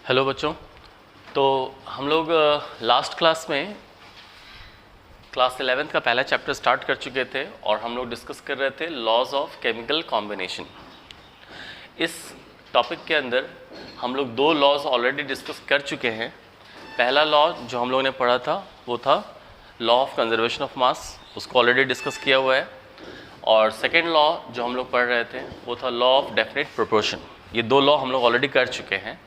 Hello बच्चों। तो हम लोग लास्ट क्लास में क्लास 11th का पहला चैप्टर स्टार्ट कर चुके थे और हम लोग डिस्कस कर रहे थे लॉज ऑफ केमिकल कॉम्बिनेशन। इस टॉपिक के अंदर हम लोग दो लॉज ऑलरेडी डिस्कस कर चुके हैं। पहला लॉ जो हम लोगों ने पढ़ा था वो था law of conservation of mass, उसको ऑलरेडी डिस्कस किया हुआ है। और सेकेंड लॉ जो हम लोग पढ़ रहे थे वो था लॉ ऑफ डेफिनेट प्रोपोर्शन। ये दो लॉ हम लोग ऑलरेडी कर चुके हैं।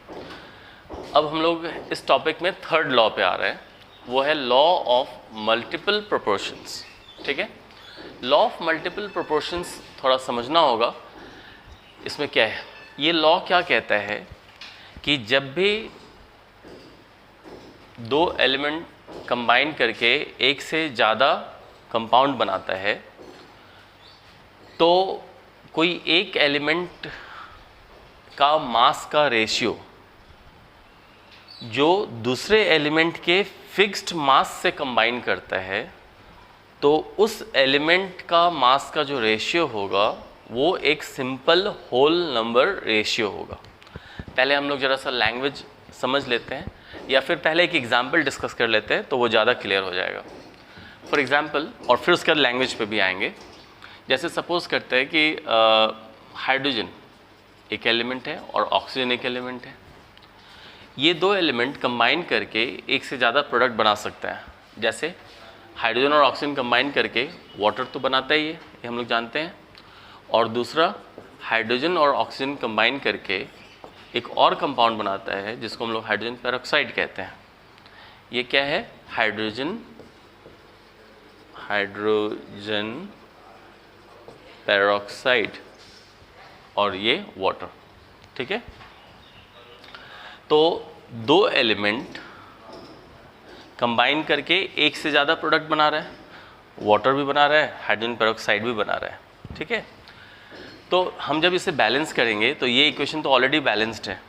अब हम लोग इस टॉपिक में थर्ड लॉ पे आ रहे हैं, वो है लॉ ऑफ मल्टीपल प्रोपोर्शंस। ठीक है, लॉ ऑफ मल्टीपल प्रोपोर्शंस थोड़ा समझना होगा। इसमें क्या है, ये लॉ क्या कहता है कि जब भी दो एलिमेंट कंबाइन करके एक से ज़्यादा कंपाउंड बनाता है तो कोई एक एलिमेंट का मास का रेशियो जो दूसरे एलिमेंट के फिक्स्ड मास से कंबाइन करता है तो उस एलिमेंट का मास का जो रेशियो होगा वो एक सिंपल होल नंबर रेशियो होगा। पहले हम लोग ज़रा सा लैंग्वेज समझ लेते हैं या फिर पहले एक एग्जांपल डिस्कस कर लेते हैं तो वो ज़्यादा क्लियर हो जाएगा। फॉर एग्जांपल, और फिर उसके बाद लैंग्वेज पे भी आएंगे। जैसे सपोज़ करते हैं कि हाइड्रोजन एक एलिमेंट है और ऑक्सीजन एक एलिमेंट है। ये दो एलिमेंट कंबाइन करके एक से ज़्यादा प्रोडक्ट बना सकते हैं। जैसे हाइड्रोजन और ऑक्सीजन कंबाइन करके वाटर तो बनाता ही है, ये हम लोग जानते हैं। और दूसरा, हाइड्रोजन और ऑक्सीजन कंबाइन करके एक और कंपाउंड बनाता है जिसको हम लोग हाइड्रोजन पेरोक्साइड कहते हैं। ये क्या है, हाइड्रोजन पेरोक्साइड और ये वाटर। ठीक है, तो दो एलिमेंट कंबाइन करके एक से ज़्यादा प्रोडक्ट बना रहा है, वाटर भी बना रहा है, हाइड्रोजन पेरोक्साइड भी बना रहा है। ठीक है, तो हम जब इसे बैलेंस करेंगे तो ये इक्वेशन तो ऑलरेडी बैलेंस्ड है।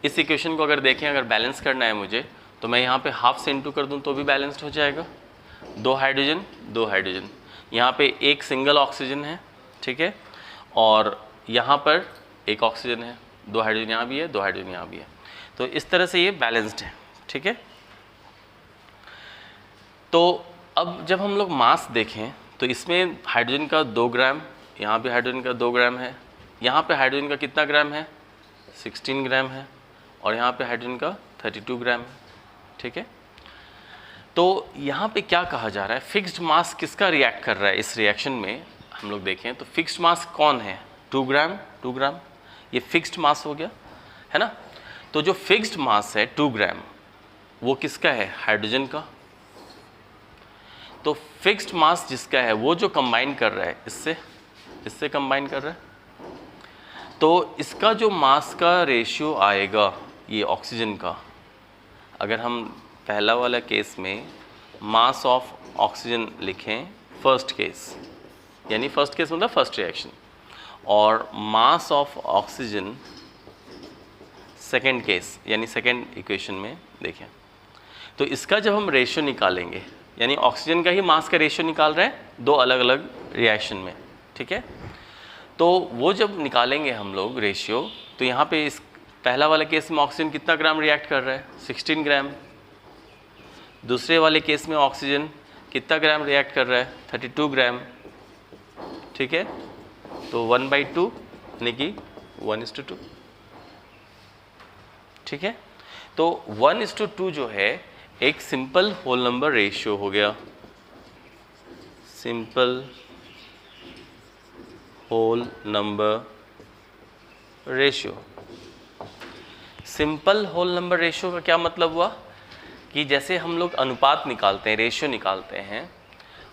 इस इक्वेशन को अगर देखें, अगर बैलेंस करना है मुझे तो मैं यहाँ पे हाफ से इंटू कर दूँ तो भी बैलेंस्ड हो जाएगा। दो हाइड्रोजन, यहाँ पे एक सिंगल ऑक्सीजन है। ठीक है, और यहाँ पर एक ऑक्सीजन है, दो हाइड्रोजन यहाँ भी है, दो हाइड्रोजन यहाँ भी है। तो इस तरह से ये बैलेंस्ड है। ठीक है, तो अब जब हम लोग मास देखें तो इसमें हाइड्रोजन का 2 ग्राम, यहाँ पे हाइड्रोजन का 2 ग्राम है, यहाँ पे हाइड्रोजन का कितना ग्राम है, 16 ग्राम है, और यहाँ पे हाइड्रोजन का 32 ग्राम है। ठीक है, तो यहाँ पे क्या कहा जा रहा है, फिक्स्ड मास किसका रिएक्ट कर रहा है। इस रिएक्शन में हम लोग देखें तो फिक्स्ड मास कौन है, 2 ग्राम, ये फिक्स्ड मास हो गया है ना। तो जो फिक्स्ड मास है 2 ग्राम वो किसका है, हाइड्रोजन का। तो फिक्स्ड मास जिसका है वो जो कंबाइन कर रहा है इससे कंबाइन कर रहा है, तो इसका जो मास का रेशियो आएगा ये ऑक्सीजन का, अगर हम पहला वाला केस में मास ऑफ ऑक्सीजन लिखें, फर्स्ट केस, यानी फर्स्ट केस मतलब फर्स्ट रिएक्शन, और mass of oxygen second case यानी सेकेंड इक्वेशन में देखें, तो इसका जब हम रेशियो निकालेंगे, यानी ऑक्सीजन का ही मास का रेशियो निकाल रहे हैं दो अलग अलग रिएक्शन में। ठीक है, तो वो जब निकालेंगे हम लोग रेशियो, तो यहाँ पे इस पहला वाले केस में ऑक्सीजन कितना ग्राम रिएक्ट कर रहा है, 16 ग्राम। दूसरे वाले केस में ऑक्सीजन कितना ग्राम रिएक्ट कर रहा है, 32 ग्राम। ठीक है, तो 1/2 यानी कि 1:2। ठीक है, तो 1:2 जो है एक सिंपल होल नंबर रेशियो हो गया, simple whole number ratio. Simple whole number ratio का क्या मतलब हुआ कि जैसे हम लोग अनुपात निकालते हैं, रेशियो निकालते हैं,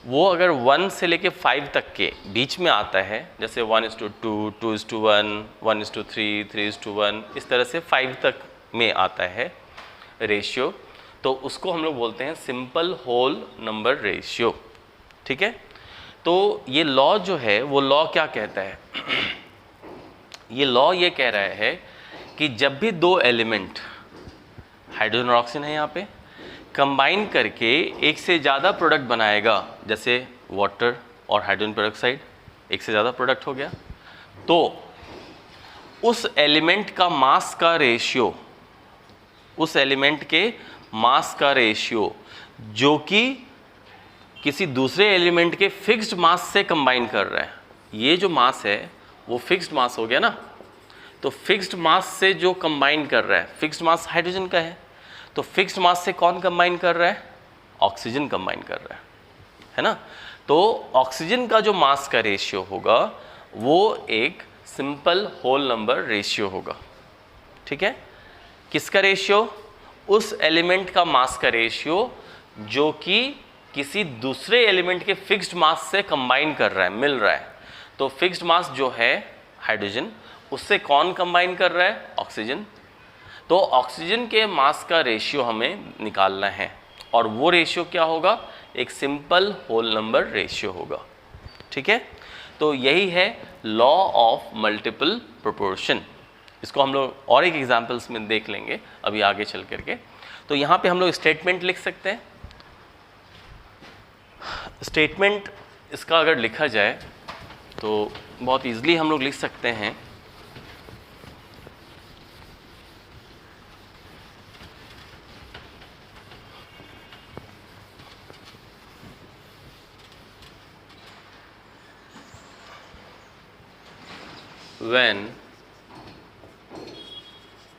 वो अगर 1 से लेके 5 तक के बीच में आता है, जैसे 1:2, 2:1, 1:3, 3:1, इस तरह से 5 तक में आता है रेशियो, तो उसको हम लोग बोलते हैं सिंपल होल नंबर रेशियो। ठीक है, तो ये लॉ जो है वो लॉ क्या कहता है ये लॉ ये कह रहा है कि जब भी दो एलिमेंट, हाइड्रोजन और ऑक्सीजन है यहाँ पे, कंबाइन करके एक से ज़्यादा प्रोडक्ट बनाएगा, जैसे वाटर और हाइड्रोजन पेरोक्साइड, एक से ज़्यादा प्रोडक्ट हो गया, तो उस एलिमेंट का मास का रेशियो उस एलिमेंट के मास का रेशियो जो कि किसी दूसरे एलिमेंट के फिक्स्ड मास से कंबाइन कर रहा है। ये जो मास है वो फिक्स्ड मास हो गया ना, तो फिक्स्ड मास से जो कंबाइन कर रहा है, फिक्स्ड मास हाइड्रोजन का है, तो फिक्स्ड मास से कौन कंबाइन कर रहा है? ऑक्सीजन कंबाइन कर रहा है ना। तो ऑक्सीजन का जो मास का रेशियो होगा वो एक सिंपल होल नंबर रेशियो होगा। ठीक है, किसका रेशियो? उस एलिमेंट का मास का रेशियो जो कि किसी दूसरे एलिमेंट के फिक्स्ड मास से कंबाइन कर रहा है, मिल रहा है। तो फिक्स्ड मास जो है हाइड्रोजन, उससे कौन कंबाइन कर रहा है? ऑक्सीजन। तो ऑक्सीजन के मास का रेशियो हमें निकालना है और वो रेशियो क्या होगा? एक सिंपल होल नंबर रेशियो होगा। ठीक है, तो यही है लॉ ऑफ मल्टीपल प्रोपोर्शन। इसको हम लोग और एक एग्जांपल्स में देख लेंगे अभी आगे चल करके। तो यहाँ पे हम लोग स्टेटमेंट लिख सकते हैं। स्टेटमेंट इसका अगर लिखा जाए तो बहुत ईजिली हम लोग लिख सकते हैं। When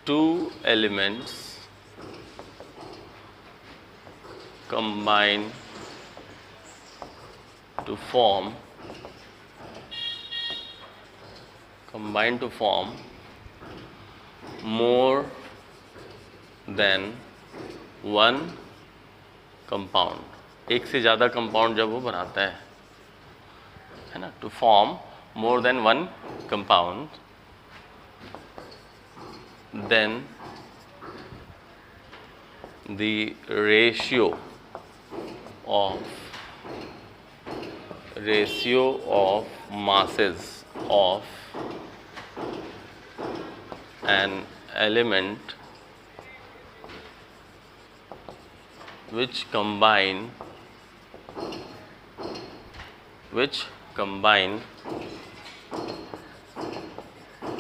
two elements combine to form more than one compound, एक से ज़्यादा कंपाउंड जब वो बनाता है ना, to form more than one compound, then the ratio of masses of an element which combine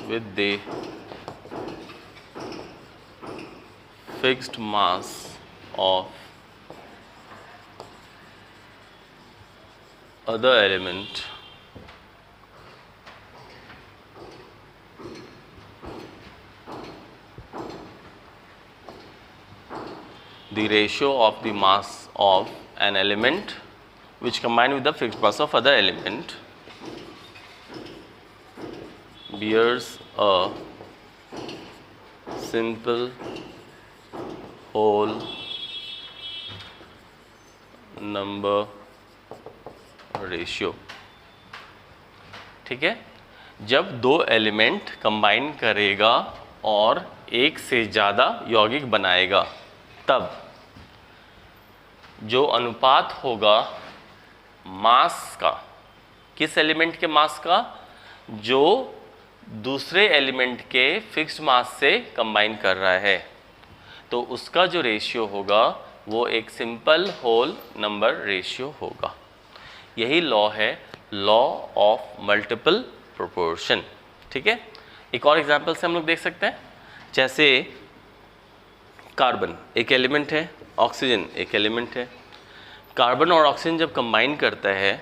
with the fixed mass of other element the ratio of the mass of an element which combine with the fixed mass of other element bears a simple whole number ratio। ठीक है, जब दो element combine करेगा और एक से ज़्यादा यौगिक बनाएगा तब जो अनुपात होगा मास का, किस एलिमेंट के मास का? जो दूसरे एलिमेंट के फिक्स्ड मास से कंबाइन कर रहा है, तो उसका जो रेशियो होगा वो एक सिंपल होल नंबर रेशियो होगा। यही लॉ है, लॉ ऑफ मल्टीपल प्रोपोर्शन। ठीक है, एक और एग्जांपल से हम लोग देख सकते हैं। जैसे कार्बन एक एलिमेंट है, ऑक्सीजन एक एलिमेंट है। कार्बन और ऑक्सीजन जब कंबाइन करता है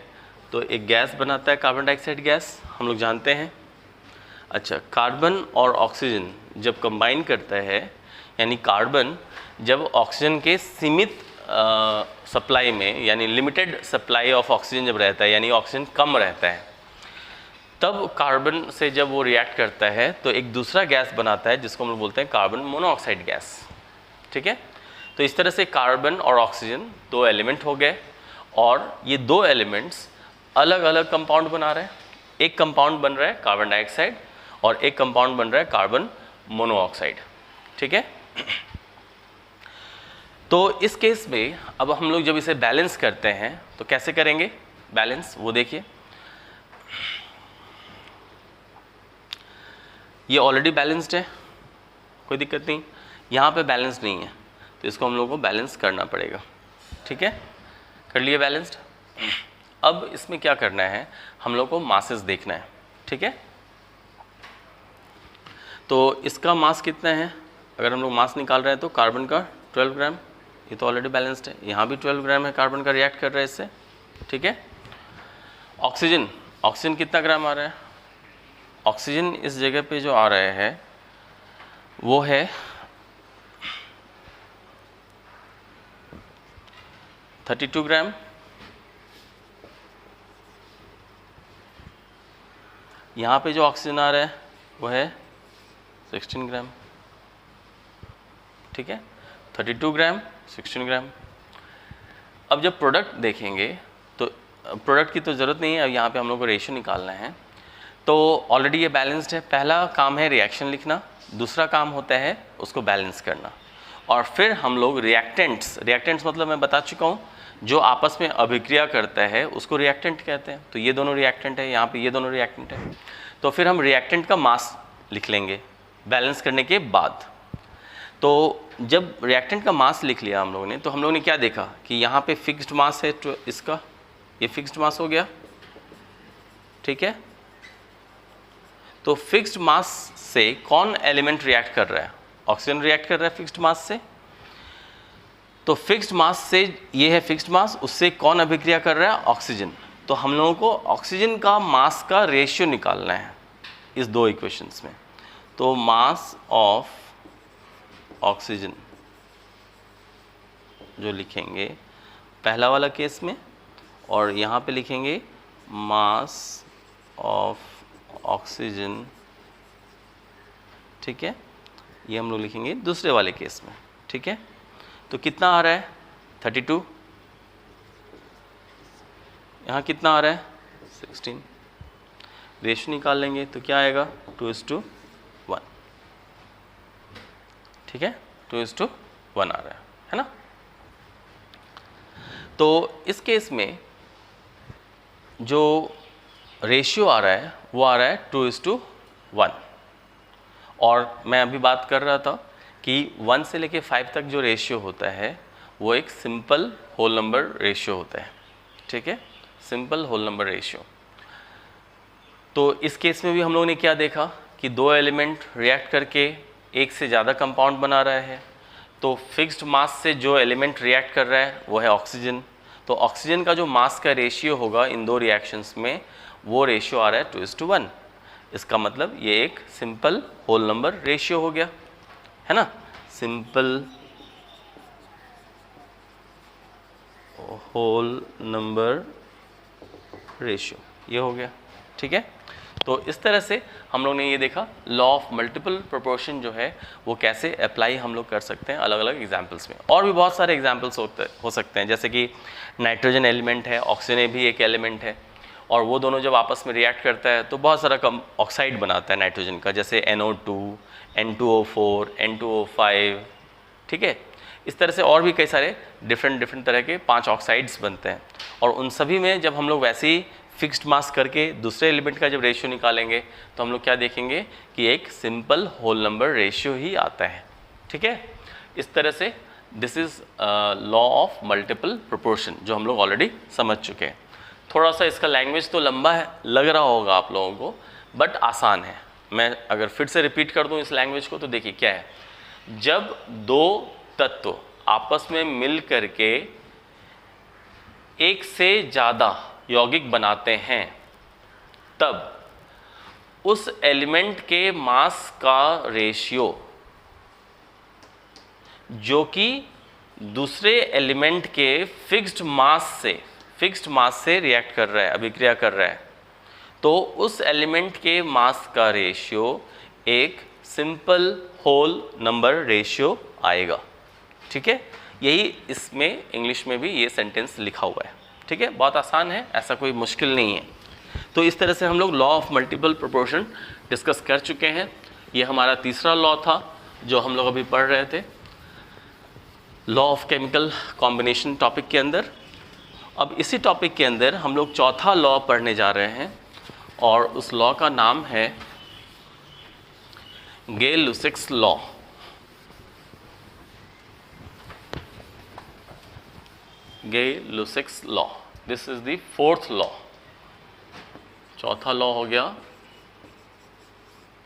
तो एक गैस बनाता है, कार्बन डाइऑक्साइड गैस, हम लोग जानते हैं। अच्छा, कार्बन और ऑक्सीजन जब कंबाइन करता है, यानी कार्बन जब ऑक्सीजन के सीमित सप्लाई में, यानी लिमिटेड सप्लाई ऑफ ऑक्सीजन जब रहता है, यानी ऑक्सीजन कम रहता है, तब कार्बन से जब वो रिएक्ट करता है तो एक दूसरा गैस बनाता है जिसको हम लोग बोलते हैं कार्बन मोनोऑक्साइड गैस। ठीक है, तो इस तरह से कार्बन और ऑक्सीजन दो एलिमेंट हो गए और ये दो एलिमेंट्स अलग अलग कंपाउंड बना रहे हैं। एक कंपाउंड बन रहा है कार्बन डाइऑक्साइड और एक कंपाउंड बन रहा है कार्बन मोनोऑक्साइड। ठीक है, तो इस केस में अब हम लोग जब इसे बैलेंस करते हैं तो कैसे करेंगे बैलेंस, वो देखिए। ये ऑलरेडी बैलेंस्ड है, कोई दिक्कत नहीं। यहाँ पे बैलेंस नहीं है तो इसको हम लोग को बैलेंस करना पड़ेगा। ठीक है, कर लिए बैलेंस्ड। अब इसमें क्या करना है, हम लोग को मासेस देखना है। ठीक है, तो इसका मास कितना है अगर हम लोग मास निकाल रहे हैं तो कार्बन का 12 ग्राम, ये तो ऑलरेडी बैलेंस्ड है, यहाँ भी 12 ग्राम है कार्बन का, रिएक्ट कर रहा है इससे, ठीक है। ऑक्सीजन, ऑक्सीजन कितना ग्राम आ रहा है? ऑक्सीजन इस जगह पे जो आ रहा है वो है 32 ग्राम, यहाँ पे जो ऑक्सीजन आ रहा है वो है 16 ग्राम, ठीक है, 32 ग्राम 16 ग्राम। अब जब प्रोडक्ट देखेंगे तो प्रोडक्ट की तो ज़रूरत नहीं है, अब यहाँ पे हम लोग को रेशियो निकालना है। तो ऑलरेडी ये बैलेंस्ड है, पहला काम है रिएक्शन लिखना, दूसरा काम होता है उसको बैलेंस करना, और फिर हम लोग रिएक्टेंट्स मतलब मैं बता चुका हूँ, जो आपस में अभिक्रिया करता है उसको रिएक्टेंट कहते हैं। तो ये दोनों रिएक्टेंट है, यहाँ पे ये दोनों रिएक्टेंट है। तो फिर हम रिएक्टेंट का मास लिख लेंगे बैलेंस करने के बाद। तो जब रिएक्टेंट का मास लिख लिया हम लोगों ने, तो हम लोगों ने क्या देखा कि यहाँ पे फिक्स्ड मास है, तो इसका ये फिक्स्ड मास हो गया, ठीक है। तो फिक्स्ड मास से कौन एलिमेंट रिएक्ट कर रहा है? ऑक्सीजन रिएक्ट कर रहा है फिक्स्ड मास से। तो फिक्स्ड मास से, ये है फिक्स्ड मास, उससे कौन अभिक्रिया कर रहा है? ऑक्सीजन। तो हम लोगों को ऑक्सीजन का मास का रेशियो निकालना है इस दो इक्वेशंस में। तो मास ऑफ ऑक्सीजन जो लिखेंगे पहला वाला केस में, और यहाँ पे लिखेंगे मास ऑफ ऑक्सीजन, ठीक है, ये हम लोग लिखेंगे दूसरे वाले केस में, ठीक है। तो कितना आ रहा है? 32, यहाँ कितना आ रहा है? 16। रेशियो निकाल लेंगे तो क्या आएगा? 2:1, ठीक है, 2:1 आ रहा है ना। तो इस केस में जो रेशियो आ रहा है वो आ रहा है 2:1, और मैं अभी बात कर रहा था कि 1 से लेके 5 तक जो रेशियो होता है वो एक सिंपल होल नंबर रेशियो होता है, ठीक है, सिंपल होल नंबर रेशियो। तो इस केस में भी हम लोगों ने क्या देखा कि दो एलिमेंट रिएक्ट करके एक से ज़्यादा कंपाउंड बना रहा है। तो फिक्स्ड मास से जो एलिमेंट रिएक्ट कर रहा है वो है ऑक्सीजन। तो ऑक्सीजन का जो मास का रेशियो होगा इन दो रिएक्शंस में, वो रेशियो आ रहा है 2:1। इसका मतलब ये एक सिंपल होल नंबर रेशियो हो गया, है ना, सिंपल होल नंबर रेशियो ये हो गया, ठीक है। तो इस तरह से हम लोग ने ये देखा लॉ ऑफ मल्टीपल प्रोपोर्शन जो है वो कैसे अप्लाई हम लोग कर सकते हैं अलग अलग एग्जाम्पल्स में। और भी बहुत सारे एग्जाम्पल्स हो सकते हैं, जैसे कि नाइट्रोजन एलिमेंट है, ऑक्सीजन भी एक एलिमेंट है, और वो दोनों जब आपस में रिएक्ट करता है तो बहुत सारा ऑक्साइड बनाता है नाइट्रोजन का, जैसे NO2, N2O4, N2O5, ठीक है। इस तरह से और भी कई सारे डिफरेंट तरह के 5 ऑक्साइड्स बनते हैं, और उन सभी में जब हम लोग वैसे ही फिक्स्ड मास करके दूसरे एलिमेंट का जब रेशियो निकालेंगे तो हम लोग क्या देखेंगे कि एक सिंपल होल नंबर रेशियो ही आता है, ठीक है। इस तरह से this is law of multiple proportion जो हम लोग ऑलरेडी समझ चुके हैं। थोड़ा सा इसका लैंग्वेज तो लंबा है, लग रहा होगा आप लोगों को, बट आसान है। मैं अगर फिर से रिपीट कर दूं इस लैंग्वेज को तो देखिए क्या है। जब दो तत्व आपस में मिल करके एक से ज़्यादा यौगिक बनाते हैं, तब उस एलिमेंट के मास का रेशियो जो कि दूसरे एलिमेंट के फिक्स्ड मास से रिएक्ट कर रहा है, अभिक्रिया कर रहा है, तो उस एलिमेंट के मास का रेशियो एक सिंपल होल नंबर रेशियो आएगा, ठीक है। यही इसमें इंग्लिश में भी ये सेंटेंस लिखा हुआ है, ठीक है। बहुत आसान है, ऐसा कोई मुश्किल नहीं है। तो इस तरह से हम लोग law of multiple proportion discuss कर चुके हैं। ये हमारा तीसरा लॉ था जो हम लोग अभी पढ़ रहे थे, law of chemical combination topic के अंदर। अब इसी टॉपिक के अंदर हम लोग चौथा लॉ पढ़ने जा रहे हैं, और उस लॉ का नाम है Gay Lussac's law. Gay Lussac's law, this is the fourth law. चौथा लॉ हो गया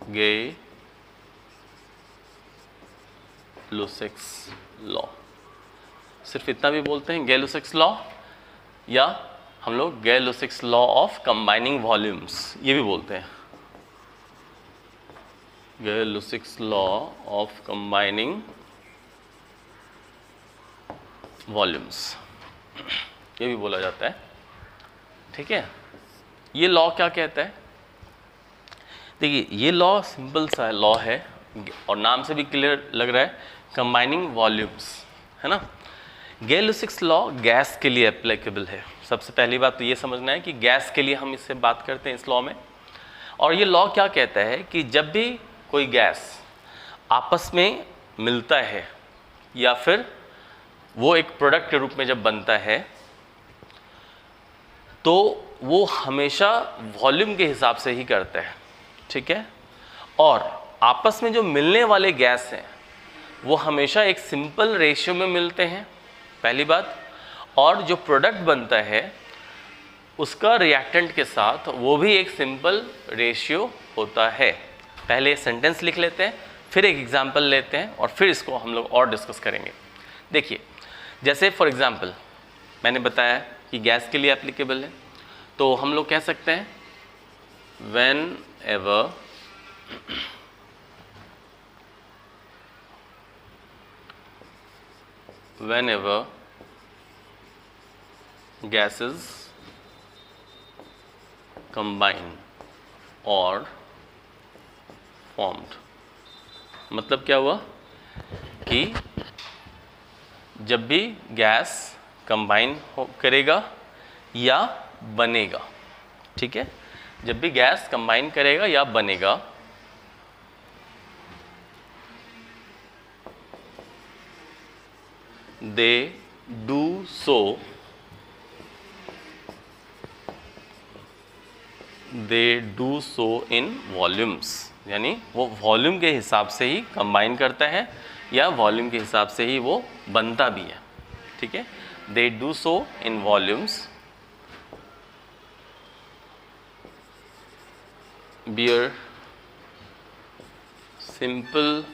गे लुसिक्स लॉ, सिर्फ इतना भी बोलते हैं गे-लुसिक्स लॉ, या हम लोग गे-लुसिक्स लॉ ऑफ कंबाइनिंग वॉल्यूम्स ये भी बोलते हैं, गे-लुसिक्स लॉ ऑफ कंबाइनिंग वॉल्यूम्स ये भी बोला जाता है। ठीक है, ये लॉ क्या कहता है? देखिए ये लॉ सिंपल सा लॉ है और नाम से भी क्लियर लग रहा है, कंबाइनिंग वॉल्यूम्स, है ना। गे-लुसिक्स लॉ गैस के लिए एप्लीकेबल है। सबसे पहली बात तो ये समझना है कि गैस के लिए हम इससे बात करते हैं इस लॉ में। और ये लॉ क्या कहता है कि जब भी कोई गैस आपस में मिलता है या फिर वो एक प्रोडक्ट के रूप में जब बनता है तो वो हमेशा वॉल्यूम के हिसाब से ही करता है। ठीक है, और आपस में जो मिलने वाले गैस हैं वो हमेशा एक सिंपल रेशियो में मिलते हैं, पहली बात। और जो प्रोडक्ट बनता है उसका रिएक्टेंट के साथ वो भी एक सिंपल रेशियो होता है। पहले सेंटेंस लिख लेते हैं, फिर एक एग्जांपल लेते हैं और फिर इसको हम लोग और डिस्कस करेंगे। देखिए, जैसे फॉर एग्जांपल मैंने बताया कि गैस के लिए एप्लीकेबल है, तो हम लोग कह सकते हैं whenever gases combine or formed, मतलब क्या हुआ कि जब भी गैस कंबाइन करेगा या बनेगा, ठीक है, जब भी गैस कंबाइन करेगा या बनेगा, they do so in volumes, यानी वो वॉल्यूम के हिसाब से ही कंबाइन करता है या वॉल्यूम के हिसाब से ही वो बनता भी है। ठीक है, they do so in volumes bear simple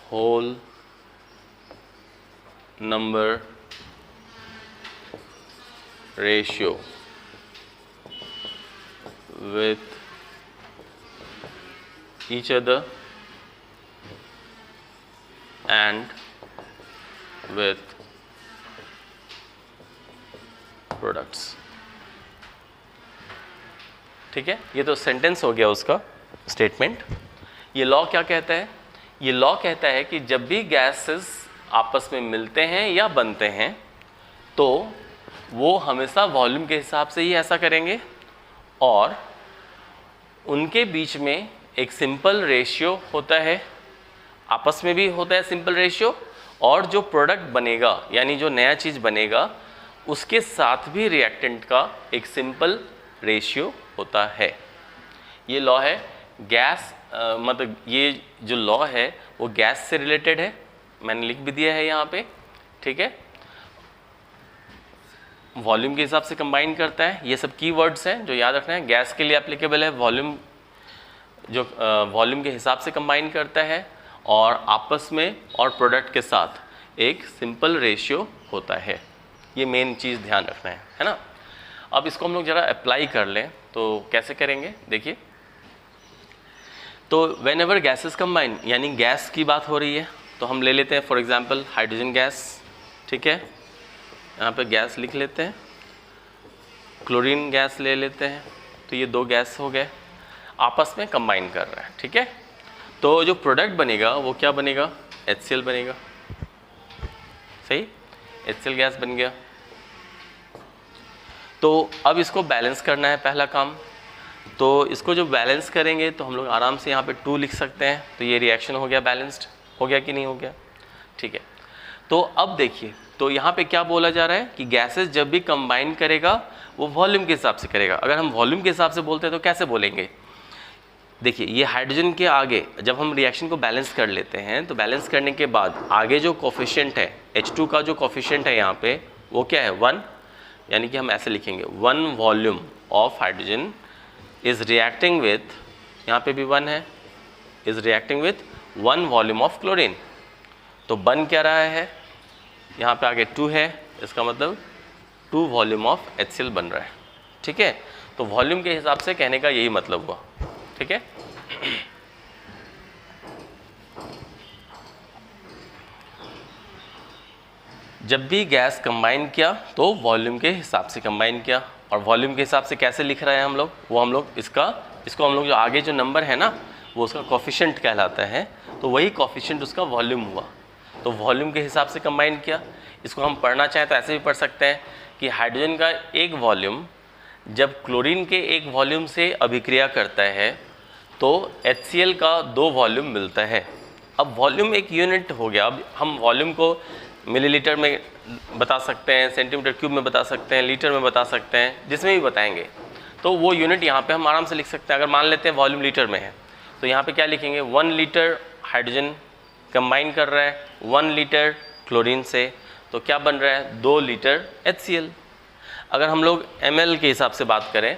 whole number ratio with each other and with products। ठीक है, ये तो सेंटेंस हो गया उसका स्टेटमेंट। ये लॉ क्या कहता है? ये लॉ कहता है कि जब भी गैसेस आपस में मिलते हैं या बनते हैं तो वो हमेशा वॉल्यूम के हिसाब से ही ऐसा करेंगे और उनके बीच में एक सिंपल रेशियो होता है, आपस में भी होता है सिंपल रेशियो, और जो प्रोडक्ट बनेगा यानी जो नया चीज़ बनेगा उसके साथ भी रिएक्टेंट का एक सिंपल रेशियो होता है। ये लॉ है गैस, मतलब ये जो लॉ है वो गैस से रिलेटेड है, मैंने लिख भी दिया है यहाँ पे। ठीक है, वॉल्यूम के हिसाब से कंबाइन करता है, ये सब कीवर्ड्स हैं जो याद रखना है। गैस के लिए एप्लीकेबल है, वॉल्यूम जो वॉल्यूम के हिसाब से कंबाइन करता है और आपस में और प्रोडक्ट के साथ एक सिंपल रेशियो होता है। ये मेन चीज़ ध्यान रखना है ना। अब इसको हम लोग ज़रा अप्लाई कर लें तो कैसे करेंगे, देखिए। तो वेन एवर गैसेस कंबाइन, यानी गैस की बात हो रही है, तो हम ले लेते हैं फॉर एग्जांपल हाइड्रोजन गैस। ठीक है, यहाँ पे गैस लिख लेते हैं, क्लोरीन गैस ले लेते हैं, तो ये दो गैस हो गए, आपस में कंबाइन कर रहा है। ठीक है, तो जो प्रोडक्ट बनेगा वो क्या बनेगा? HCl बनेगा। सही, HCl गैस बन गया। तो अब इसको बैलेंस करना है, पहला काम। तो इसको जो बैलेंस करेंगे तो हम लोग आराम से यहाँ पे 2 लिख सकते हैं, तो ये रिएक्शन हो गया, बैलेंस्ड हो गया कि नहीं हो गया? ठीक है, तो अब देखिए, तो यहाँ पे क्या बोला जा रहा है कि गैसेस जब भी कंबाइन करेगा वो वॉल्यूम के हिसाब से करेगा। अगर हम वॉल्यूम के हिसाब से बोलते हैं तो कैसे बोलेंगे? देखिए, ये हाइड्रोजन के आगे जब हम रिएक्शन को बैलेंस कर लेते हैं तो बैलेंस करने के बाद आगे जो कोफिशिएंट है H2 का, जो कोफिशिएंट है यहाँ पे वो क्या है? 1, यानी कि हम ऐसे लिखेंगे 1 volume of hydrogen is reacting with, यहाँ पे भी 1 है, is reacting with 1 volume of chlorine. तो बन क्या रहा है, यहाँ पे आगे 2 है, इसका मतलब 2 वॉल्यूम ऑफ HCl बन रहा है। ठीक है, तो वॉल्यूम के हिसाब से कहने का यही मतलब हुआ। ठीक है, जब भी गैस कंबाइन किया तो वॉल्यूम के हिसाब से कंबाइन किया, और वॉल्यूम के हिसाब से कैसे लिख रहे हैं हम लोग, वो हम लोग इसको हम लोग जो आगे जो नंबर है ना वो उसका कोफिशिएंट कहलाता है, तो वही कोफिशिएंट उसका वॉल्यूम हुआ। तो वॉल्यूम के हिसाब से कंबाइन किया। इसको हम पढ़ना चाहें तो ऐसे भी पढ़ सकते हैं कि हाइड्रोजन का एक वॉल्यूम जब क्लोरीन के एक वॉल्यूम से अभिक्रिया करता है तो HCl का 2 वॉल्यूम मिलता है। अब वॉल्यूम एक यूनिट हो गया। अब हम वॉल्यूम को मिलीलीटर में बता सकते हैं, सेंटीमीटर क्यूब में बता सकते हैं, लीटर में बता सकते हैं, जिसमें भी बताएंगे। तो वो यूनिट यहाँ पे हम आराम से लिख सकते हैं। अगर मान लेते हैं वॉल्यूम लीटर में है तो यहाँ पे क्या लिखेंगे, 1 लीटर हाइड्रोजन कंबाइन कर रहा है 1 लीटर क्लोरीन से, तो क्या बन रहा है 2 लीटर HCl। अगर हम लोग ml के हिसाब से बात करें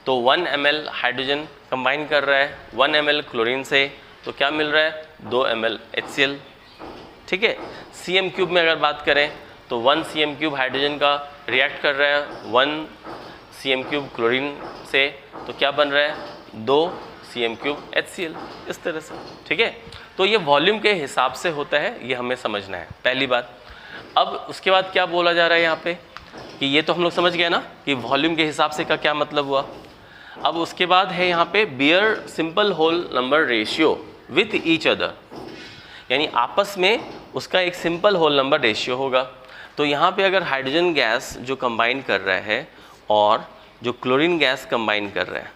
तो 1 ml हाइड्रोजन कंबाइन कर रहा है 1 ml क्लोरीन से, तो क्या मिल रहा है 2 ml HCl। ठीक है, cm क्यूब में अगर बात करें तो 1 cm क्यूब हाइड्रोजन का रिएक्ट कर रहा है 1 cm क्यूब क्लोरीन से, तो क्या बन रहा है 2 cm क्यूब HCl, इस तरह से। ठीक है, तो ये वॉल्यूम के हिसाब से होता है, ये हमें समझना है पहली बात। अब उसके बाद क्या बोला जा रहा है यहाँ पे कि ये तो हम लोग समझ गए ना कि वॉल्यूम के हिसाब से का क्या मतलब हुआ। अब उसके बाद है यहाँ पे bear simple whole number ratio with each other, यानी आपस में उसका एक सिंपल होल नंबर रेशियो होगा। तो यहाँ पे अगर हाइड्रोजन गैस जो कंबाइन कर रहा है और जो क्लोरीन गैस कंबाइन कर रहा है,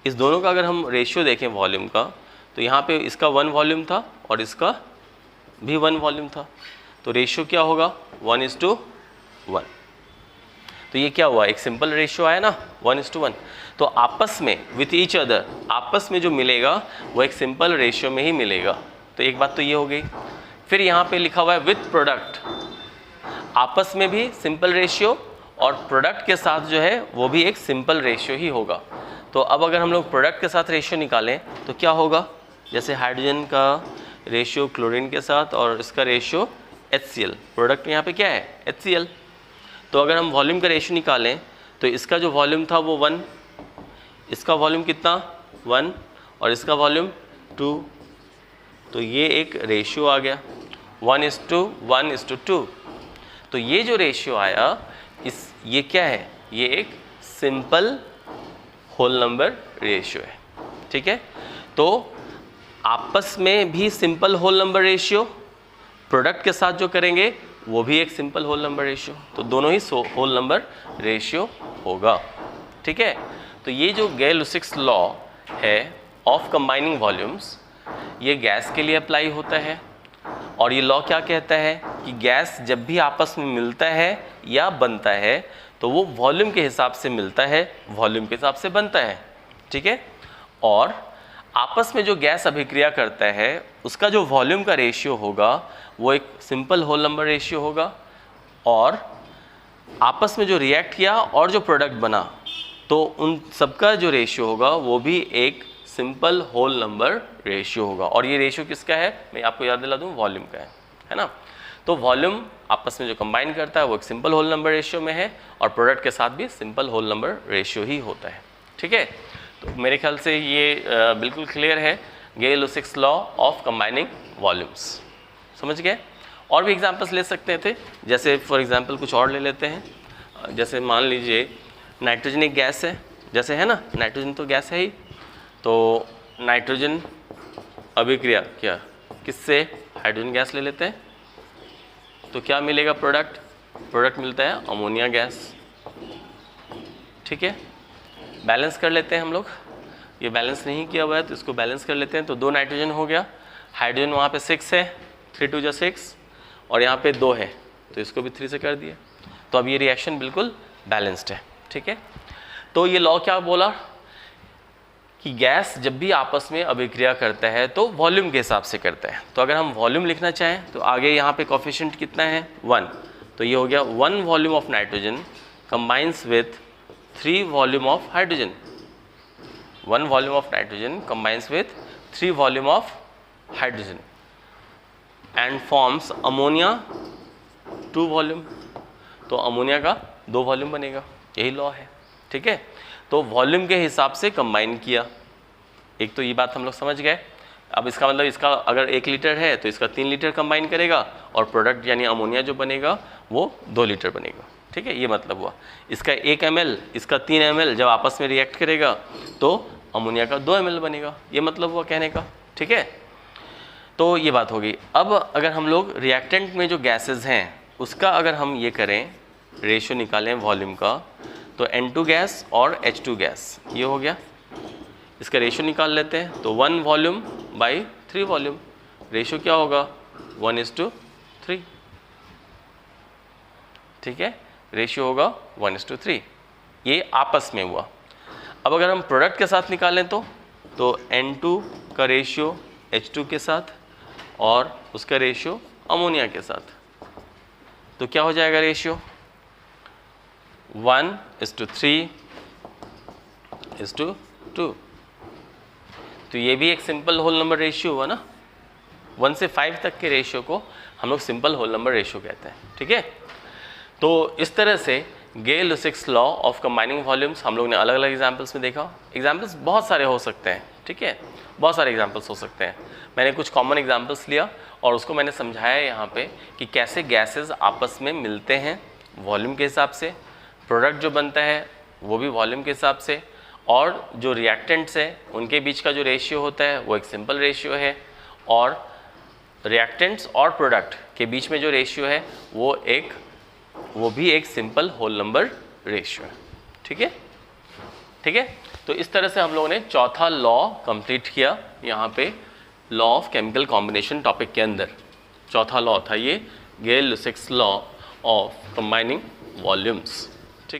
इस दोनों का अगर हम रेशियो देखें वॉल्यूम का, तो यहाँ पे इसका 1 वॉल्यूम था और इसका भी 1 वॉल्यूम था, तो रेशियो क्या होगा 1:1। तो ये क्या हुआ, एक सिंपल रेशियो आया ना 1:1। तो आपस में विथ ईच अदर, आपस में जो मिलेगा वो एक सिंपल रेशियो में ही मिलेगा। तो एक बात तो ये हो गई। फिर यहाँ पे लिखा हुआ है विथ प्रोडक्ट, आपस में भी सिंपल रेशियो और प्रोडक्ट के साथ जो है वो भी एक सिंपल रेशियो ही होगा। तो अब अगर हम लोग प्रोडक्ट के साथ रेशियो निकालें तो क्या होगा, जैसे हाइड्रोजन का रेशियो क्लोरीन के साथ और इसका रेशियो HCl, प्रोडक्ट में यहाँ पे क्या है HCl। तो अगर हम वॉल्यूम का रेशियो निकालें तो इसका जो वॉल्यूम था वो 1, इसका वॉल्यूम कितना 1 और इसका वॉल्यूम 2, तो ये एक रेशियो आ गया 1:1:2। तो ये जो रेशियो आया ये क्या है, ये एक सिंपल होल नंबर रेशियो है। ठीक है, तो आपस में भी simple whole number ratio, product के साथ जो करेंगे वो भी एक सिंपल होल नंबर रेशियो, तो दोनों ही होल नंबर रेशियो होगा। ठीक है, तो ये जो गैय-लुसिक्स लॉ है ऑफ कंबाइनिंग वॉल्यूम्स, ये गैस के लिए अप्लाई होता है। और ये लॉ क्या कहता है कि गैस जब भी आपस में मिलता है या बनता है तो वो वॉल्यूम के हिसाब से मिलता है, वॉल्यूम के हिसाब से बनता है। ठीक है, और आपस में जो गैस अभिक्रिया करता है उसका जो वॉल्यूम का रेशियो होगा वो एक सिंपल होल नंबर रेशियो होगा, और आपस में जो रिएक्ट किया और जो प्रोडक्ट बना तो उन सबका जो रेशियो होगा वो भी एक सिंपल होल नंबर रेशियो होगा। और ये रेशियो किसका है, मैं आपको याद दिला दूँ, वॉल्यूम का है ना। तो वॉल्यूम आपस में जो कंबाइन करता है वो एक सिंपल होल नंबर रेशियो में है, और प्रोडक्ट के साथ भी सिंपल होल नंबर रेशियो ही होता है। ठीक है, तो मेरे ख्याल से ये बिल्कुल क्लियर है गैय-लुसिक्स लॉ ऑफ कंबाइनिंग वॉल्यूम्स, समझ गए। और भी एग्जांपल्स ले सकते थे, जैसे फॉर एग्जांपल कुछ और ले लेते हैं। जैसे मान लीजिए नाइट्रोजन एक गैस है, जैसे है ना, नाइट्रोजन तो गैस है ही, तो नाइट्रोजन अभिक्रिया क्या किससे, हाइड्रोजन गैस ले लेते हैं, तो क्या मिलेगा प्रोडक्ट मिलता है अमोनिया गैस। ठीक है, बैलेंस कर लेते हैं हम लोग, ये बैलेंस नहीं किया हुआ है तो इसको बैलेंस कर लेते हैं। तो 2 नाइट्रोजन हो गया, हाइड्रोजन वहाँ पे 6 है, 3 2 6, और यहाँ पे 2 है तो इसको भी 3 से कर दिए। तो अब ये रिएक्शन बिल्कुल बैलेंस्ड है। ठीक है, तो ये लॉ क्या बोला कि गैस जब भी आपस में अभिक्रिया करता है तो वॉल्यूम के हिसाब से करता है। तो अगर हम वॉल्यूम लिखना चाहें तो आगे यहाँ पे कोफिशिएंट कितना है 1, तो ये हो गया 1 volume of nitrogen combines with 3 volume of hydrogen. 1 volume of nitrogen combines with 3 volume of hydrogen and forms ammonia 2 volume. तो अमोनिया का 2 वॉल्यूम बनेगा, यही लॉ है। ठीक है, तो वॉल्यूम के हिसाब से कंबाइन किया। एक तो ये बात हम लोग समझ गए। अब इसका मतलब इसका अगर 1 लीटर है तो इसका 3 लीटर कंबाइन करेगा और प्रोडक्ट यानी अमोनिया जो बनेगा वो 2 लीटर बनेगा। ठीक है, ये मतलब हुआ। इसका 1 ml, इसका 3 ml जब आपस में रिएक्ट करेगा तो अमोनिया का 2 ml बनेगा, ये मतलब हुआ कहने का। ठीक है, तो ये बात होगी। अब अगर हम लोग रिएक्टेंट में जो गैसेस हैं उसका अगर हम ये करें, रेशियो निकालें वॉल्यूम का, तो N2 गैस और H2 गैस ये हो गया। इसका रेशियो निकाल लेते हैं, तो 1 वॉल्यूम बाई 3 वॉल्यूम, रेशियो क्या होगा 1:3। ठीक है, रेशियो होगा 1:3, ये आपस में हुआ। अब अगर हम प्रोडक्ट के साथ निकालें तो N2 का रेशियो H2 के साथ और उसका रेशियो अमोनिया के साथ, तो क्या हो जाएगा रेशियो 1:3:2। तो ये भी एक सिंपल होल नंबर रेशियो हुआ ना। 1 से 5 तक के रेशियो को हम लोग सिंपल होल नंबर रेशियो कहते हैं। ठीक है, तो इस तरह से गे-लुसिक्स लॉ ऑफ कंबाइनिंग वॉल्यूम्स हम लोग ने अलग अलग एग्जांपल्स में देखा। एग्जांपल्स बहुत सारे हो सकते हैं। ठीक है, बहुत सारे एग्जांपल्स हो सकते हैं। मैंने कुछ कॉमन एग्जांपल्स लिया और उसको मैंने समझाया यहाँ पे कि कैसे गैसेस आपस में मिलते हैं वॉल्यूम के हिसाब से, प्रोडक्ट जो बनता है वो भी वॉल्यूम के हिसाब से, और जो रिएक्टेंट्स है उनके बीच का जो रेशियो होता है वो एक सिंपल रेशियो है, और रिएक्टेंट्स और प्रोडक्ट के बीच में जो रेशियो है वो भी एक सिंपल होल नंबर रेशियो है। ठीक है, ठीक है, तो इस तरह से हम लोगों ने चौथा लॉ कंप्लीट किया। यहाँ पे law of chemical combination topic के अंदर चौथा लॉ था ये, गे-लुसिक्स लॉ ऑफ कंबाइनिंग वॉल्यूम्स।